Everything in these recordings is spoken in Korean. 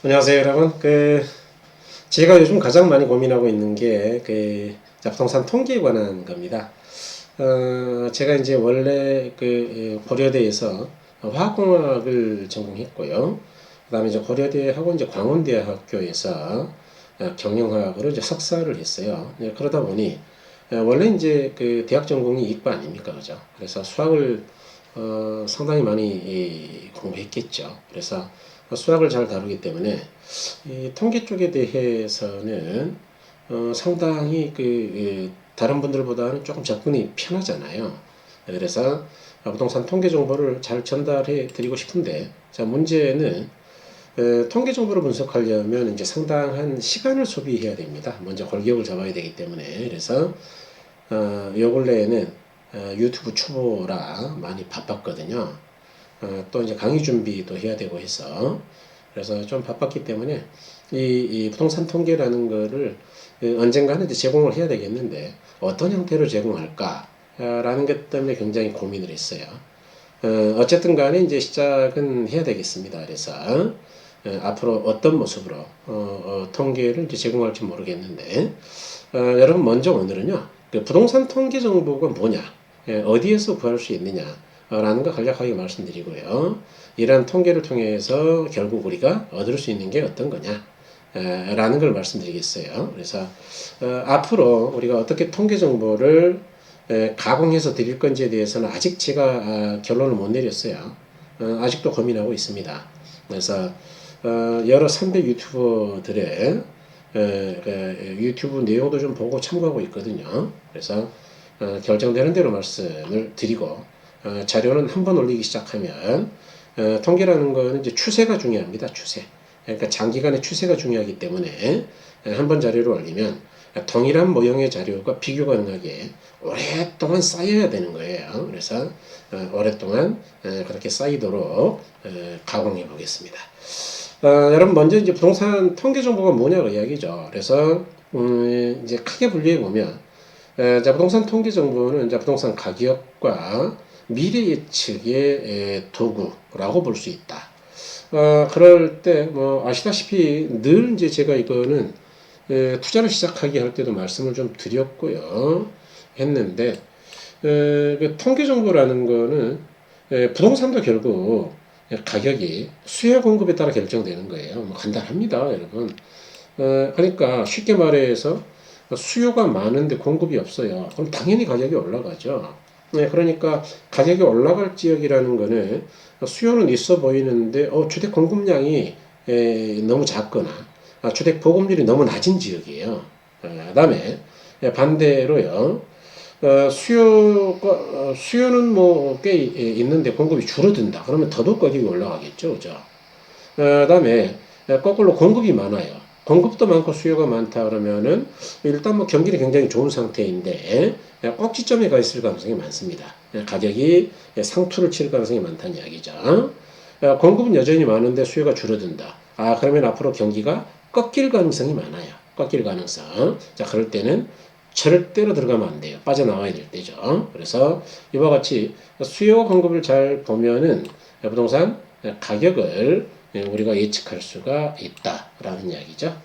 안녕하세요, 여러분. 제가 요즘 가장 많이 고민하고 있는 게 부동산 통계에 관한 겁니다. 제가 이제 원래 고려대에서 화학공학을 전공했고요. 그다음에 이제 고려대하고 이제 광운대학교에서 경영학으로 이제 석사를 했어요. 네, 그러다 보니 원래 이제 대학 전공이 이과 아닙니까, 그죠? 그래서 수학을 상당히 많이 공부했겠죠. 그래서 수학을 잘 다루기 때문에 이 통계 쪽에 대해서는 상당히 다른 분들보다는 조금 접근이 편하잖아요. 그래서 부동산 통계 정보를 잘 전달해 드리고 싶은데, 자, 문제는 통계 정보를 분석하려면 이제 상당한 시간을 소비해야 됩니다. 먼저 골격을 잡아야 되기 때문에. 그래서 요 근래에는 유튜브 초보라 많이 바빴거든요. 또 이제 강의 준비도 해야 되고 해서 그래서 좀 바빴기 때문에 이 부동산 통계라는 거를 언젠가는 이제 제공을 해야 되겠는데 어떤 형태로 제공할까라는 것 때문에 굉장히 고민을 했어요. 어쨌든 간에 이제 시작은 해야 되겠습니다. 그래서 앞으로 어떤 모습으로 통계를 이제 제공할지 모르겠는데 여러분 먼저 오늘은요 그 부동산 통계 정보가 뭐냐, 어디에서 구할 수 있느냐 라는 거 간략하게 말씀드리고요. 이러한 통계를 통해서 결국 우리가 얻을 수 있는 게 어떤 거냐 라는 걸 말씀드리겠어요. 그래서 앞으로 우리가 어떻게 통계 정보를 가공해서 드릴 건지에 대해서는 아직 제가 결론을 못 내렸어요. 아직도 고민하고 있습니다. 그래서 여러 선배 유튜버들의 유튜브 내용도 좀 보고 참고하고 있거든요. 그래서 결정되는 대로 말씀을 드리고 자료는 한번 올리기 시작하면 통계라는 거는 이제 추세가 중요합니다. 추세. 그러니까 장기간의 추세가 중요하기 때문에 한번 자료를 올리면 동일한 모형의 자료가 비교 가능하게 오랫동안 쌓여야 되는 거예요. 그래서 오랫동안 그렇게 쌓이도록 가공해 보겠습니다. 여러분 먼저 이제 부동산 통계 정보가 뭐냐고 이야기죠. 그래서 이제 크게 분류해 보면 자, 부동산 통계 정보는 자, 부동산 가격과 미래 예측의 도구라고 볼 수 있다. 그럴 때 뭐 아시다시피 늘 이제 제가 이거는 투자를 시작하기 할 때도 말씀을 좀 드렸고요. 했는데 그 통계 정보라는 거는 부동산도 결국 가격이 수요 공급에 따라 결정되는 거예요. 뭐 간단합니다, 여러분. 그러니까 쉽게 말해서 수요가 많은데 공급이 없어요. 그럼 당연히 가격이 올라가죠. 네, 그러니까 가격이 올라갈 지역이라는 거는 수요는 있어 보이는데 주택 공급량이 너무 작거나 주택 보급률이 너무 낮은 지역이에요. 그다음에 반대로요. 수요는 뭐 꽤 있는데 공급이 줄어든다. 그러면 더더욱 가격이 올라가겠죠, 그죠? 그다음에 거꾸로 공급이 많아요. 공급도 많고 수요가 많다 그러면은 일단 뭐 경기는 굉장히 좋은 상태인데 꼭지점에 가 있을 가능성이 많습니다. 가격이 상투를 칠 가능성이 많다는 이야기죠. 공급은 여전히 많은데 수요가 줄어든다. 그러면 앞으로 경기가 꺾일 가능성이 많아요. 꺾일 가능성. 자, 그럴 때는 절대로 들어가면 안 돼요. 빠져나와야 될 때죠. 그래서 이와 같이 수요 공급을 잘 보면은 부동산 가격을 우리가 예측할 수가 있다라는 이야기죠.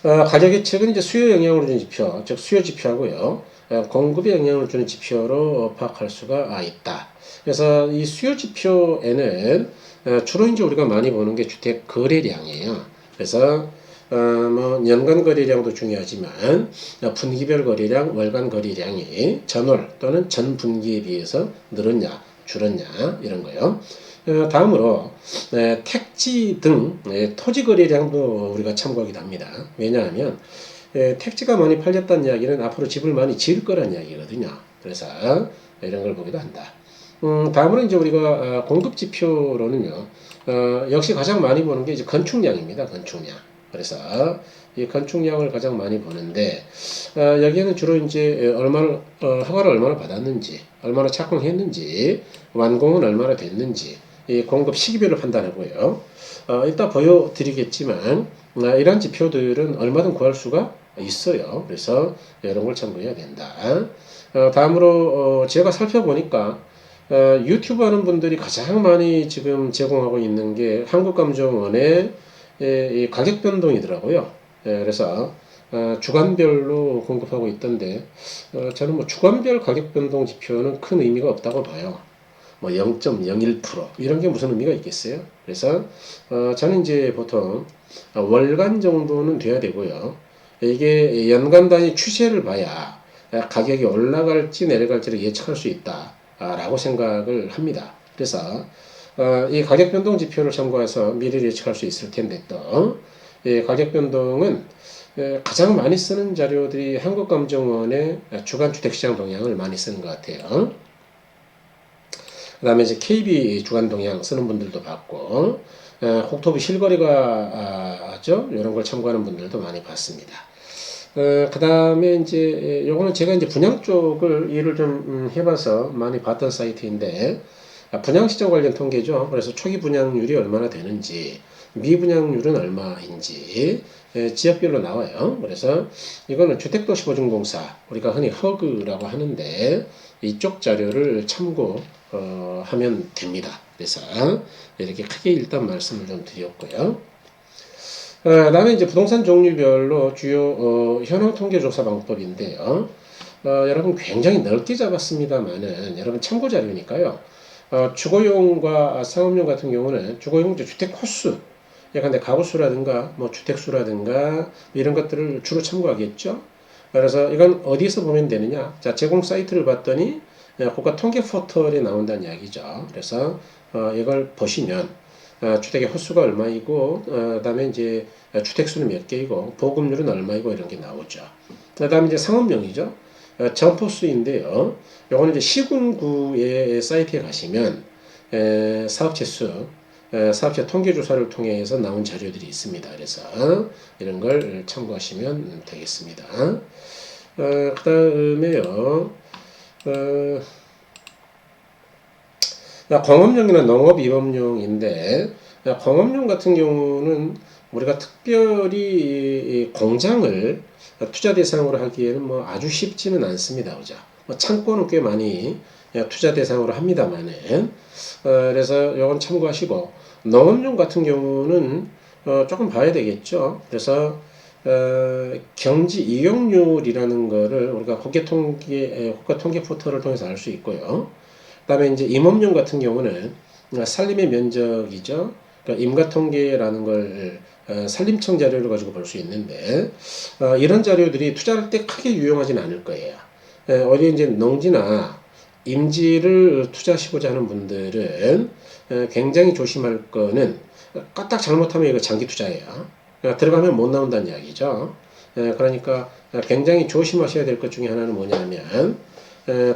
가격 예측은 이제 수요 영향을 주는 지표, 즉 수요 지표하고요. 공급에 영향을 주는 지표로 파악할 수가 있다. 그래서 이 수요 지표에는 주로 이제 우리가 많이 보는 게 주택 거래량이에요. 그래서 뭐 연간 거래량도 중요하지만 분기별 거래량, 월간 거래량이 전월 또는 전 분기에 비해서 늘었냐, 줄었냐 이런 거요. 다음으로 택지 등 토지 거래량도 우리가 참고하기도 합니다. 왜냐하면 택지가 많이 팔렸다는 이야기는 앞으로 집을 많이 지을 거란 이야기거든요. 그래서 이런 걸 보기도 한다. 다음으로 이제 우리가 공급 지표로는요. 역시 가장 많이 보는 게 이제 건축량입니다. 건축량. 그래서 이 건축량을 가장 많이 보는데 여기에는 주로 이제 얼마나 허가를 얼마나 받았는지, 얼마나 착공했는지, 완공은 얼마나 됐는지, 이 공급 시기별로 판단하고요. 이따 보여드리겠지만 이러한 지표들은 얼마든 구할 수가 있어요. 그래서 이런 걸 참고해야 된다. 다음으로 제가 살펴보니까 유튜브 하는 분들이 가장 많이 지금 제공하고 있는 게 한국감정원의 이 가격 변동이더라고요. 그래서 주간별로 공급하고 있던데 저는 뭐 주간별 가격 변동 지표는 큰 의미가 없다고 봐요. 뭐 0.01% 이런 게 무슨 의미가 있겠어요? 그래서 저는 이제 보통 월간 정도는 돼야 되고요. 이게 연간 단위 추세를 봐야 가격이 올라갈지 내려갈지를 예측할 수 있다라고 생각을 합니다. 그래서 이 가격 변동 지표를 참고해서 미래를 예측할 수 있을 텐데 또 이 가격 변동은 가장 많이 쓰는 자료들이 한국감정원의 주간 주택시장 동향을 많이 쓰는 것 같아요. 그 다음에 이제 KB 주간 동향 쓰는 분들도 봤고, 옥토브 실거래가 이런 걸 참고하는 분들도 많이 봤습니다. 그 다음에 이제 요거는 제가 이제 분양 쪽을 일을 좀 해봐서 많이 봤던 사이트인데, 분양시장 관련 통계죠. 그래서 초기 분양률이 얼마나 되는지, 미분양률은 얼마인지 지역별로 나와요. 그래서 이거는 주택도시보증공사, 우리가 흔히 허그라고 하는데 이쪽 자료를 참고하면 됩니다. 그래서 이렇게 크게 일단 말씀을 좀 드렸고요. 다음에 이제 부동산 종류별로 주요 현황 통계 조사 방법인데요. 여러분 굉장히 넓게 잡았습니다만은 여러분 참고 자료니까요. 주거용과 상업용 같은 경우는 주거용 주택 호수, 예컨대 가구수라든가 뭐 주택수라든가 이런 것들을 주로 참고하겠죠. 그래서 이건 어디서 보면 되느냐? 자, 제공 사이트를 봤더니 국가 통계 포털에 나온다는 이야기죠. 그래서 이걸 보시면 주택의 호수가 얼마이고 그다음에 이제 주택수는 몇 개이고 보급률은 얼마이고 이런 게 나오죠. 그다음에 이제 상업용이죠. 점포수인데요. 요거는 이제 시군구의 사이트에 가시면 사업체 수, 사업체 통계 조사를 통해서 나온 자료들이 있습니다. 그래서 이런 걸 참고하시면 되겠습니다. 그 다음에요. 공업용이나 농업 입업용인데 공업용 같은 경우는 우리가 특별히 공장을 투자 대상으로 하기에는 뭐 아주 쉽지는 않습니다. 그죠? 뭐 창고는 꽤 많이 투자 대상으로 합니다만은 그래서 이건 참고하시고 농업용 같은 경우는 조금 봐야 되겠죠. 그래서 경지 이용률이라는 거를 우리가 국가 통계 포털을 통해서 알 수 있고요. 그다음에 이제 임업용 같은 경우는 산림의 면적이죠. 그러니까 임가통계라는 걸 산림청 자료를 가지고 볼 수 있는데 이런 자료들이 투자할 때 크게 유용하지는 않을 거예요. 어디 이제 농지나 임지를 투자하시고자 하는 분들은 굉장히 조심할 거는 까딱 잘못하면 이거 장기 투자예요. 들어가면 못 나온다는 이야기죠. 그러니까 굉장히 조심하셔야 될 것 중에 하나는 뭐냐면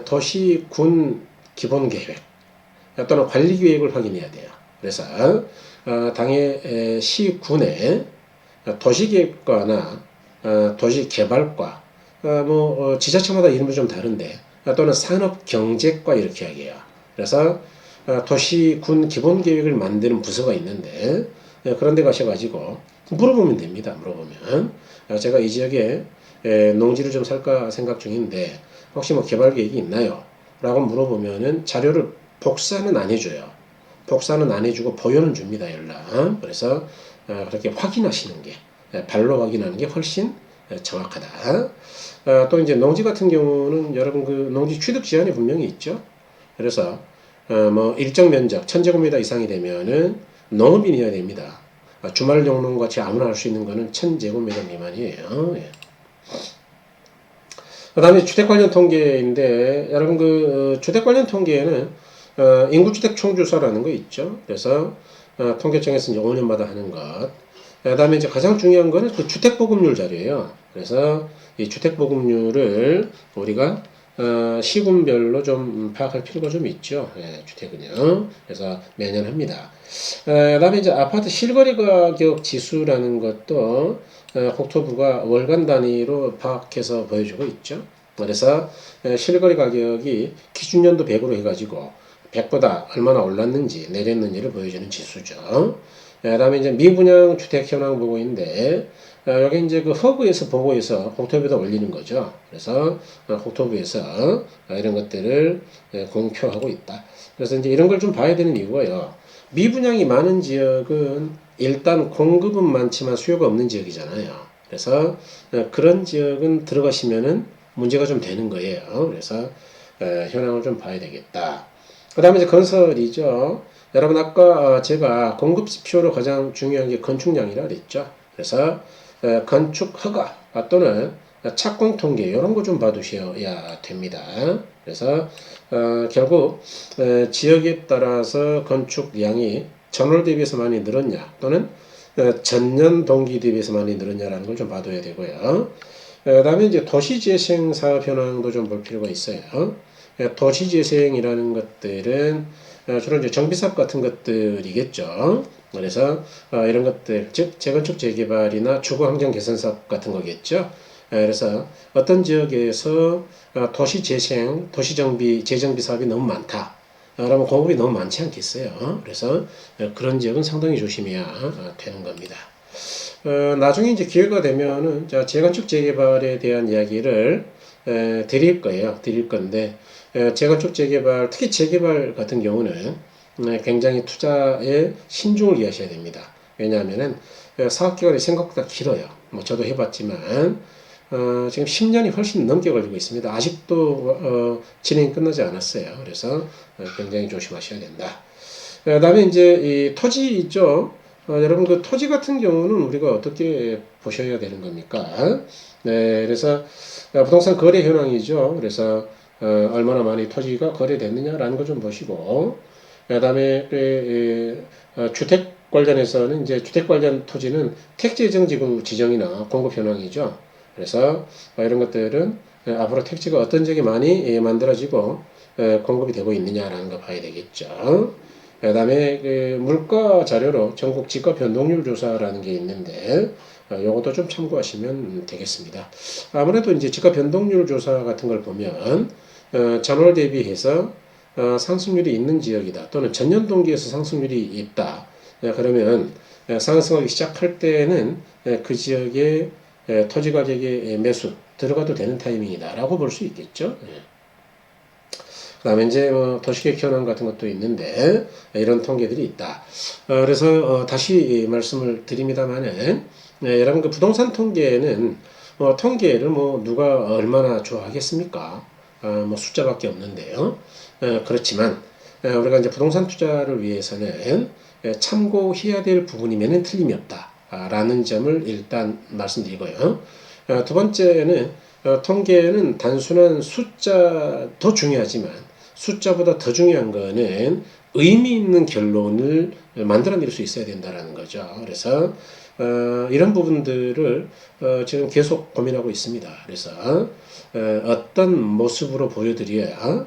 도시 군 기본 계획 또는 관리 계획을 확인해야 돼요. 그래서 당의 시군의 도시계획과나 도시개발과 지자체마다 이름이 좀 다른데 또는 산업경제과 이렇게 하게요. 그래서 도시군 기본계획을 만드는 부서가 있는데 그런 데 가셔가지고 물어보면 됩니다. 물어보면 제가 이 지역에 농지를 좀 살까 생각 중인데 혹시 뭐 개발 계획이 있나요? 라고 물어보면은 자료를 복사는 안 해줘요. 복사는 안 해주고 보여는 줍니다. 연락. 그래서 그렇게 확인하시는 게 발로 확인하는 게 훨씬 정확하다. 또 이제 농지 같은 경우는 여러분 그 농지 취득 제한이 분명히 있죠. 그래서 뭐 일정 면적 1000제곱미터 이상이 되면은 농업인이어야 됩니다. 주말 용농 같이 아무나 할 수 있는 거는 1000제곱미터 미만이에요. 예. 그 다음에 주택 관련 통계인데 여러분 그 주택 관련 통계에는 인구주택 총주소라는 거 있죠. 그래서 통계청에서 이제 5년마다 하는 것. 그 다음에 이제 가장 중요한 거는 그 주택 보급률 자료예요. 그래서 이 주택 보급률을 우리가 시군별로 좀 파악할 필요가 좀 있죠. 예, 주택은요. 그래서 매년 합니다. 그 다음에 이제 아파트 실거래 가격 지수라는 것도 국토부가 월간 단위로 파악해서 보여주고 있죠. 그래서 실거래 가격이 기준연도 100으로 해가지고 100보다 얼마나 올랐는지 내렸는지를 보여주는 지수죠. 그 다음에 이제 미분양 주택 현황 보고인데 여기 이제 그 허브에서 보고해서 국토부에다 올리는 거죠. 그래서 국토부에서 이런 것들을 공표하고 있다. 그래서 이제 이런 걸 좀 봐야 되는 이유가요. 미분양이 많은 지역은 일단 공급은 많지만 수요가 없는 지역이잖아요. 그래서 그런 지역은 들어가시면은 문제가 좀 되는 거예요. 그래서 현황을 좀 봐야 되겠다. 그 다음에 이제 건설이죠. 여러분 아까 제가 공급 지표로 가장 중요한 게 건축량이라 그랬죠. 그래서 건축 허가 또는 착공 통계 이런 거 좀 봐두셔야 됩니다. 그래서 결국 지역에 따라서 건축량이 전월 대비해서 많이 늘었냐 또는 전년 동기 대비해서 많이 늘었냐라는 걸 좀 봐둬야 되고요. 그다음에 이제 도시재생 사업 현황도 좀 볼 필요가 있어요. 도시재생이라는 것들은 주로 이제 정비사업 같은 것들이겠죠. 그래서 이런 것들, 즉 재건축 재개발이나 주거 환경 개선 사업 같은 거겠죠. 그래서 어떤 지역에서 도시재생, 도시정비, 재정비 사업이 너무 많다. 그러면 공급이 너무 많지 않겠어요. 그래서 그런 지역은 상당히 조심해야 되는 겁니다. 나중에 이제 기회가 되면은 재건축 재개발에 대한 이야기를 드릴 거예요. 드릴 건데 재건축 재개발, 특히 재개발 같은 경우는 굉장히 투자에 신중을 기하셔야 됩니다. 왜냐하면은 사업 기간이 생각보다 길어요. 뭐 저도 해봤지만 지금 10년이 훨씬 넘게 걸리고 있습니다. 아직도 진행이 끝나지 않았어요. 그래서 굉장히 조심하셔야 된다. 그다음에 이제 이 토지 있죠. 여러분 그 토지 같은 경우는 우리가 어떻게 보셔야 되는 겁니까? 네, 그래서 부동산 거래 현황이죠. 그래서 얼마나 많이 토지가 거래됐느냐라는 걸 좀 보시고, 그다음에 주택 관련해서는 이제 주택 관련 토지는 택지 예정지구 지정이나 공급 현황이죠. 그래서 이런 것들은 앞으로 택지가 어떤 지역에 많이 만들어지고 공급이 되고 있느냐라는 거 봐야 되겠죠. 그다음에 그 물가 자료로 전국 집값 변동률 조사라는 게 있는데 요것도 좀 참고하시면 되겠습니다. 아무래도 이제 집값 변동률 조사 같은 걸 보면 전월 대비해서 상승률이 있는 지역이다 또는 전년 동기에서 상승률이 있다. 그러면 상승하기 시작할 때는 그 지역의 토지 가격의 매수 들어가도 되는 타이밍이다라고 볼 수 있겠죠. 그다음에 이제 도시계획 현황 같은 것도 있는데 이런 통계들이 있다. 그래서 다시 말씀을 드립니다만은 여러분 그 부동산 통계는 통계를 뭐 누가 얼마나 좋아하겠습니까? 뭐 숫자밖에 없는데요. 그렇지만 우리가 이제 부동산 투자를 위해서는 참고해야 될 부분이면은 틀림이 없다. 라는 점을 일단 말씀드리고요. 두 번째는 통계는 단순한 숫자도 중요하지만 숫자보다 더 중요한 거는 의미 있는 결론을 만들어낼 수 있어야 된다는 거죠. 그래서 이런 부분들을 지금 계속 고민하고 있습니다. 그래서 어떤 모습으로 보여드려야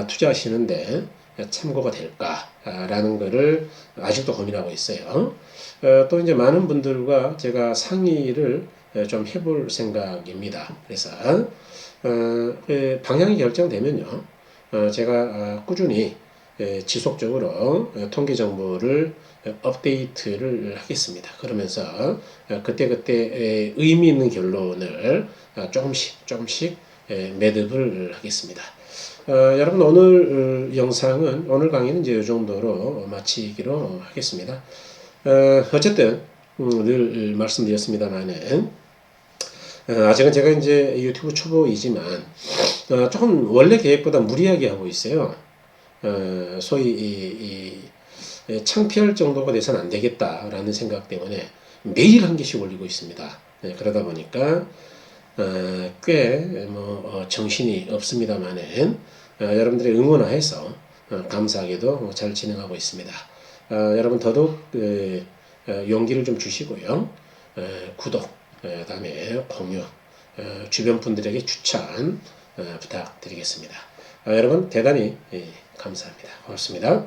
투자하시는데 참고가 될까라는 거를 아직도 고민하고 있어요. 또 이제 많은 분들과 제가 상의를 좀 해볼 생각입니다. 그래서 방향이 결정되면요, 제가 꾸준히 지속적으로 통계 정보를 업데이트를 하겠습니다. 그러면서 그때그때 의미 있는 결론을 조금씩 매듭을 하겠습니다. 여러분 오늘 영상은 오늘 강의는 이제 이 정도로 마치기로 하겠습니다. 어쨌든 늘 말씀드렸습니다만은 아직은 제가 이제 유튜브 초보이지만 조금 원래 계획보다 무리하게 하고 있어요. 소위 창피할 정도가 돼서는 안 되겠다라는 생각 때문에 매일 한 개씩 올리고 있습니다. 그러다 보니까 꽤 정신이 없습니다만은 여러분들의 응원하에서 감사하게도 잘 진행하고 있습니다. 여러분 더더욱 용기를 좀 주시고요. 구독, 그다음에 공유, 주변 분들에게 추천 부탁드리겠습니다. 여러분 대단히 감사합니다. 고맙습니다.